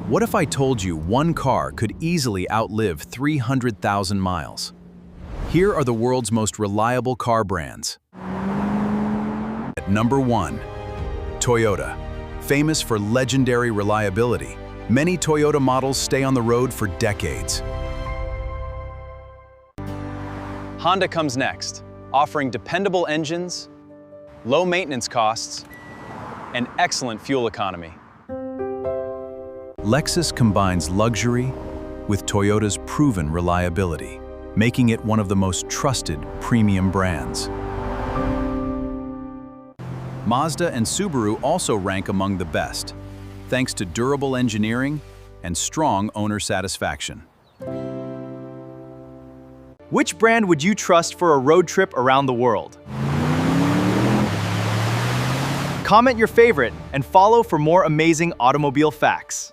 What if I told you one car could easily outlive 300,000 miles? Here are the world's most reliable car brands. At number 1, Toyota. Famous for legendary reliability, many Toyota models stay on the road for decades. Honda comes next, offering dependable engines, low maintenance costs, and excellent fuel economy. Lexus combines luxury with Toyota's proven reliability, making it one of the most trusted premium brands. Mazda and Subaru also rank among the best, thanks to durable engineering and strong owner satisfaction. Which brand would you trust for a road trip around the world? Comment your favorite and follow for more amazing automobile facts.